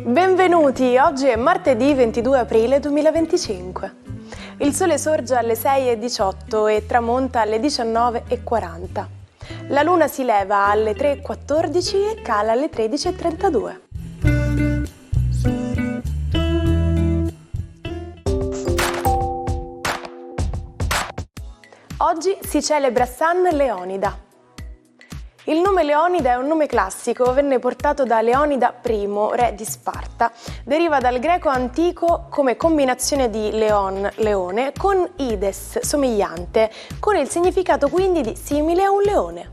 Benvenuti, oggi è martedì 22 aprile 2025. Il sole sorge alle 6:18 e tramonta alle 19:40. La luna si leva alle 3:14 e cala alle 13:32. Oggi si celebra San Leonida. Il nome Leonida è un nome classico, venne portato da Leonida I, re di Sparta. Deriva dal greco antico come combinazione di leon, leone, con ides, somigliante, con il significato quindi di simile a un leone.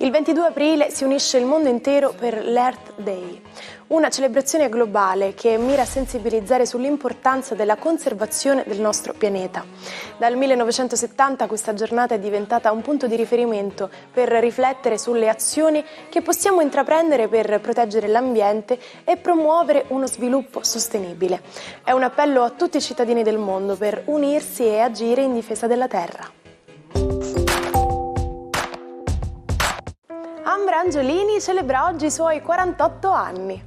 Il 22 aprile si unisce il mondo intero per l'Earth Day, una celebrazione globale che mira a sensibilizzare sull'importanza della conservazione del nostro pianeta. Dal 1970 questa giornata è diventata un punto di riferimento per riflettere sulle azioni che possiamo intraprendere per proteggere l'ambiente e promuovere uno sviluppo sostenibile. È un appello a tutti i cittadini del mondo per unirsi e agire in difesa della Terra. Ambra Angiolini celebra oggi i suoi 48 anni.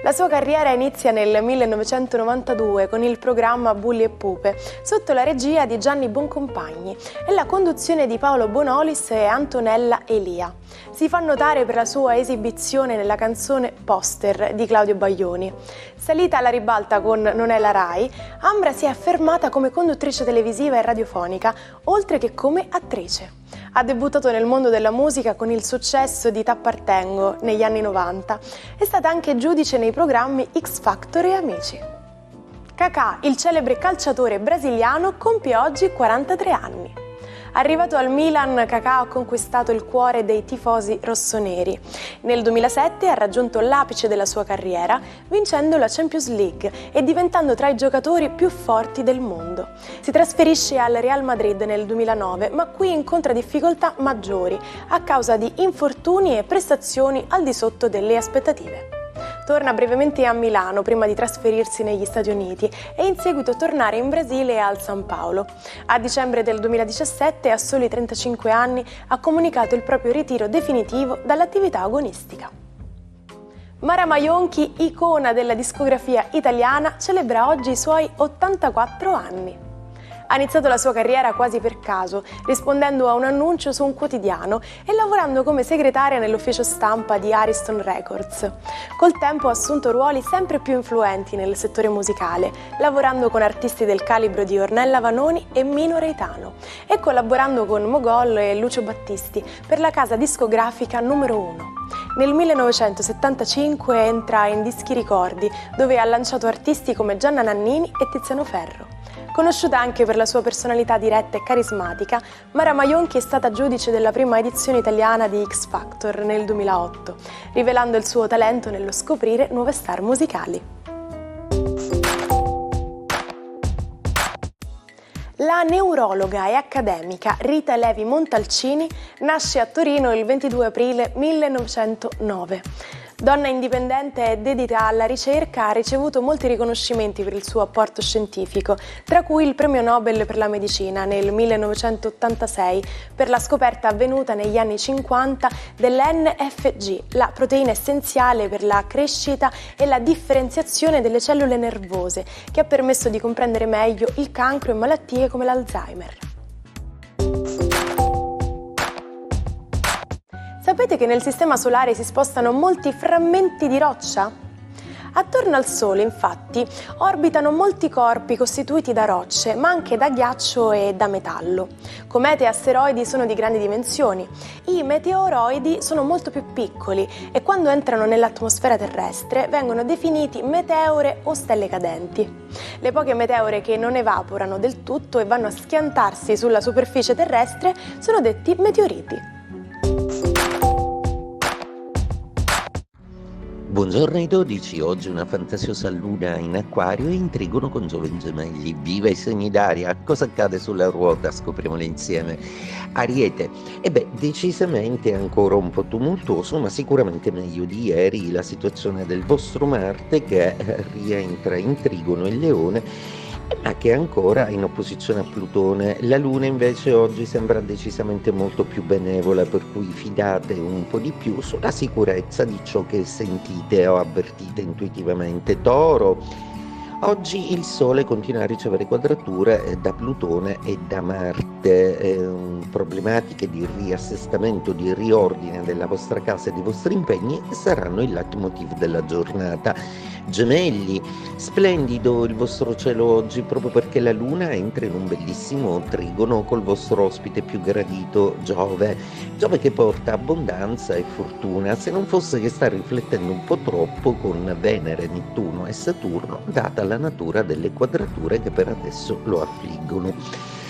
La sua carriera inizia nel 1992 con il programma Bulli e Pupe, sotto la regia di Gianni Boncompagni e la conduzione di Paolo Bonolis e Antonella Elia. Si fa notare per la sua esibizione nella canzone Poster di Claudio Baglioni. Salita alla ribalta con Non è la Rai, Ambra si è affermata come conduttrice televisiva e radiofonica, oltre che come attrice. Ha debuttato nel mondo della musica con il successo di T'appartengo negli anni 90. È stata anche giudice nei programmi X Factor e Amici. Kaká, il celebre calciatore brasiliano, compie oggi 43 anni. Arrivato al Milan, Kaká ha conquistato il cuore dei tifosi rossoneri. Nel 2007 ha raggiunto l'apice della sua carriera, vincendo la Champions League e diventando tra i giocatori più forti del mondo. Si trasferisce al Real Madrid nel 2009, ma qui incontra difficoltà maggiori a causa di infortuni e prestazioni al di sotto delle aspettative. Torna brevemente a Milano prima di trasferirsi negli Stati Uniti e in seguito tornare in Brasile e al San Paolo. A dicembre del 2017, a soli 35 anni, ha comunicato il proprio ritiro definitivo dall'attività agonistica. Mara Maionchi, icona della discografia italiana, celebra oggi i suoi 84 anni. Ha iniziato la sua carriera quasi per caso, rispondendo a un annuncio su un quotidiano e lavorando come segretaria nell'ufficio stampa di Ariston Records. Col tempo ha assunto ruoli sempre più influenti nel settore musicale, lavorando con artisti del calibro di Ornella Vanoni e Mino Reitano e collaborando con Mogol e Lucio Battisti per la casa discografica Numero 1. Nel 1975 entra in Dischi Ricordi, dove ha lanciato artisti come Gianna Nannini e Tiziano Ferro. Conosciuta anche per la sua personalità diretta e carismatica, Mara Maionchi è stata giudice della prima edizione italiana di X Factor nel 2008, rivelando il suo talento nello scoprire nuove star musicali. La neurologa e accademica Rita Levi Montalcini nasce a Torino il 22 aprile 1909. Donna indipendente e dedita alla ricerca, ha ricevuto molti riconoscimenti per il suo apporto scientifico, tra cui il premio Nobel per la medicina nel 1986 per la scoperta avvenuta negli anni 50 dell'NFG, la proteina essenziale per la crescita e la differenziazione delle cellule nervose, che ha permesso di comprendere meglio il cancro e malattie come l'Alzheimer. Sapete che nel Sistema Solare si spostano molti frammenti di roccia? Attorno al Sole, infatti, orbitano molti corpi costituiti da rocce, ma anche da ghiaccio e da metallo. Comete e asteroidi sono di grandi dimensioni. I meteoroidi sono molto più piccoli e quando entrano nell'atmosfera terrestre vengono definiti meteore o stelle cadenti. Le poche meteore che non evaporano del tutto e vanno a schiantarsi sulla superficie terrestre sono detti meteoriti. Buongiorno ai 12, oggi una fantasiosa luna in acquario e in trigono con Giove in gemelli. Viva i segni d'aria! Cosa accade sulla ruota? Scopriamolo insieme. Ariete, decisamente ancora un po' tumultuoso, ma sicuramente meglio di ieri la situazione del vostro Marte che rientra in trigono in Leone, ma che è ancora in opposizione a Plutone. La Luna invece oggi sembra decisamente molto più benevola, per cui fidate un po' di più sulla sicurezza di ciò che sentite o avvertite intuitivamente. Toro, oggi il Sole continua a ricevere quadrature da Plutone e da Marte, problematiche di riassestamento, di riordine della vostra casa e dei vostri impegni saranno il leitmotiv della giornata. Gemelli, splendido il vostro cielo oggi proprio perché la Luna entra in un bellissimo trigono col vostro ospite più gradito, Giove. Giove che porta abbondanza e fortuna, se non fosse che sta riflettendo un po' troppo con Venere, Nettuno e Saturno, data la natura delle quadrature che per adesso lo affliggono.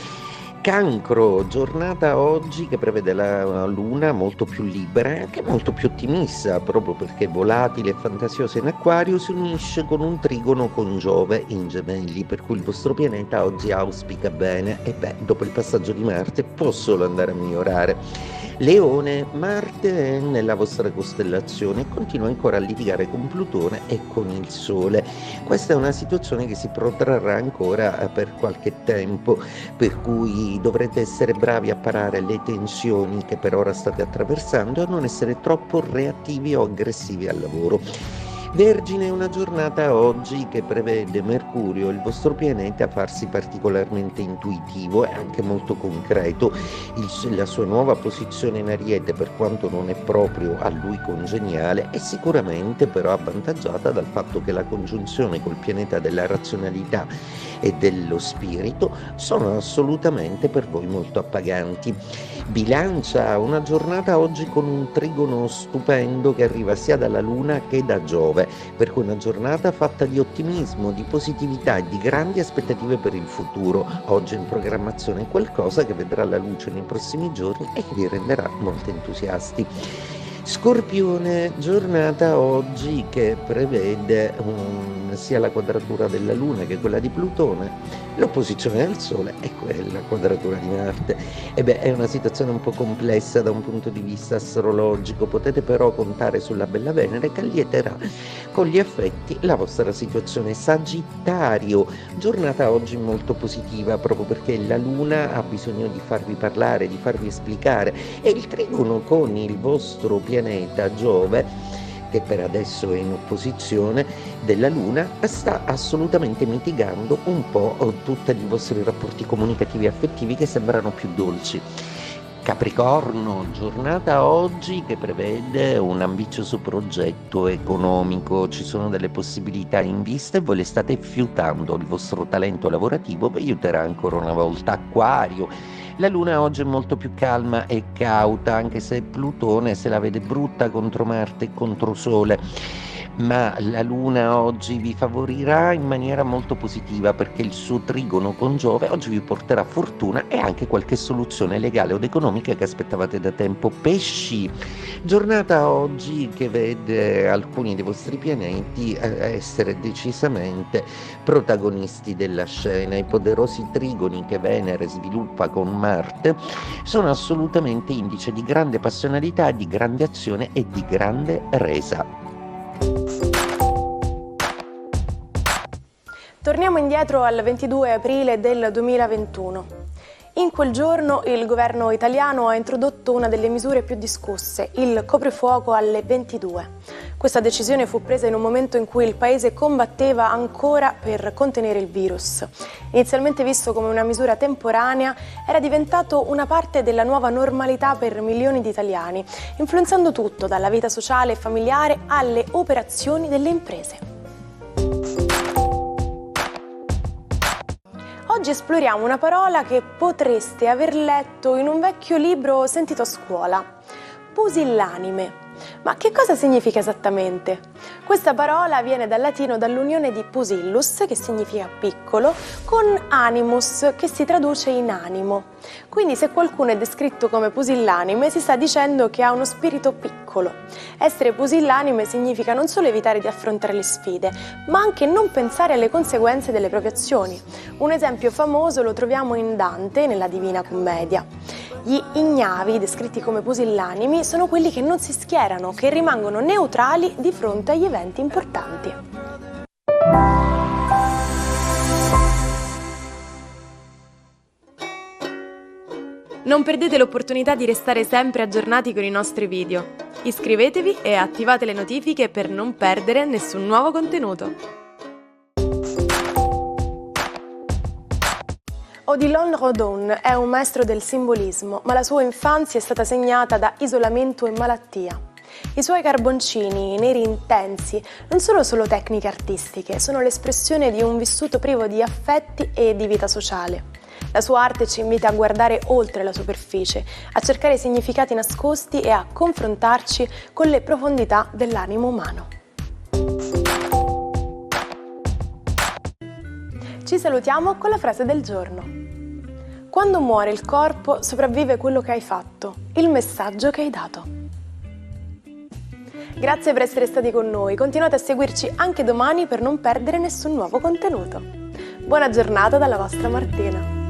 Cancro, giornata oggi che prevede la Luna molto più libera e anche molto più ottimista, proprio perché volatile e fantasiosa in Acquario si unisce con un trigono con Giove in Gemelli, per cui il vostro pianeta oggi auspica bene e dopo il passaggio di Marte può solo andare a migliorare. Leone, Marte è nella vostra costellazione e continua ancora a litigare con Plutone e con il Sole. Questa è una situazione che si protrarrà ancora per qualche tempo, per cui dovrete essere bravi a parare le tensioni che per ora state attraversando e a non essere troppo reattivi o aggressivi al lavoro. Vergine, una giornata oggi che prevede Mercurio, il vostro pianeta, a farsi particolarmente intuitivo e anche molto concreto. La sua nuova posizione in Ariete, per quanto non è proprio a lui congeniale, è sicuramente però avvantaggiata dal fatto che la congiunzione col pianeta della razionalità e dello spirito sono assolutamente per voi molto appaganti. Bilancia, una giornata oggi con un trigono stupendo che arriva sia dalla Luna che da Giove, per cui una giornata fatta di ottimismo, di positività e di grandi aspettative per il futuro. Oggi in programmazione qualcosa che vedrà la luce nei prossimi giorni e che vi renderà molto entusiasti. Scorpione, giornata oggi che prevede sia la quadratura della Luna che quella di Plutone, l'opposizione del Sole e quella quadratura di Marte. È una situazione un po' complessa da un punto di vista astrologico, potete però contare sulla bella Venere che allieterà con gli affetti la vostra situazione. Sagittario, giornata oggi molto positiva proprio perché la Luna ha bisogno di farvi parlare, di farvi esplicare e il trigono con il vostro pianeta Giove, che per adesso è in opposizione della Luna, sta assolutamente mitigando un po' tutti i vostri rapporti comunicativi e affettivi che sembrano più dolci. Capricorno, giornata oggi che prevede un ambizioso progetto economico, ci sono delle possibilità in vista e voi le state fiutando, il vostro talento lavorativo vi aiuterà ancora una volta. Acquario, la Luna oggi è molto più calma e cauta, anche se Plutone se la vede brutta contro Marte e contro Sole. Ma la Luna oggi vi favorirà in maniera molto positiva perché il suo trigono con Giove oggi vi porterà fortuna e anche qualche soluzione legale ed economica che aspettavate da tempo. Pesci, giornata oggi che vede alcuni dei vostri pianeti essere decisamente protagonisti della scena. I poderosi trigoni che Venere sviluppa con Marte sono assolutamente indice di grande passionalità, di grande azione e di grande resa. Torniamo indietro al 22 aprile del 2021. In quel giorno il governo italiano ha introdotto una delle misure più discusse, il coprifuoco alle 22. Questa decisione fu presa in un momento in cui il paese combatteva ancora per contenere il virus. Inizialmente visto come una misura temporanea, era diventato una parte della nuova normalità per milioni di italiani, influenzando tutto, dalla vita sociale e familiare alle operazioni delle imprese. Oggi esploriamo una parola che potreste aver letto in un vecchio libro sentito a scuola: pusillanime. Ma che cosa significa esattamente? Questa parola viene dal latino dall'unione di pusillus, che significa piccolo, con animus, che si traduce in animo. Quindi se qualcuno è descritto come pusillanime si sta dicendo che ha uno spirito piccolo. Essere pusillanime significa non solo evitare di affrontare le sfide, ma anche non pensare alle conseguenze delle proprie azioni. Un esempio famoso lo troviamo in Dante, nella Divina Commedia. Gli ignavi, descritti come pusillanimi, sono quelli che non si schierano, che rimangono neutrali di fronte agli eventi importanti. Non perdete l'opportunità di restare sempre aggiornati con i nostri video. Iscrivetevi e attivate le notifiche per non perdere nessun nuovo contenuto. Odilon Rodin è un maestro del simbolismo, ma la sua infanzia è stata segnata da isolamento e malattia. I suoi carboncini, neri intensi, non sono solo tecniche artistiche, sono l'espressione di un vissuto privo di affetti e di vita sociale. La sua arte ci invita a guardare oltre la superficie, a cercare significati nascosti e a confrontarci con le profondità dell'animo umano. Ci salutiamo con la frase del giorno. Quando muore il corpo, sopravvive quello che hai fatto, il messaggio che hai dato. Grazie per essere stati con noi, continuate a seguirci anche domani per non perdere nessun nuovo contenuto. Buona giornata dalla vostra Martina.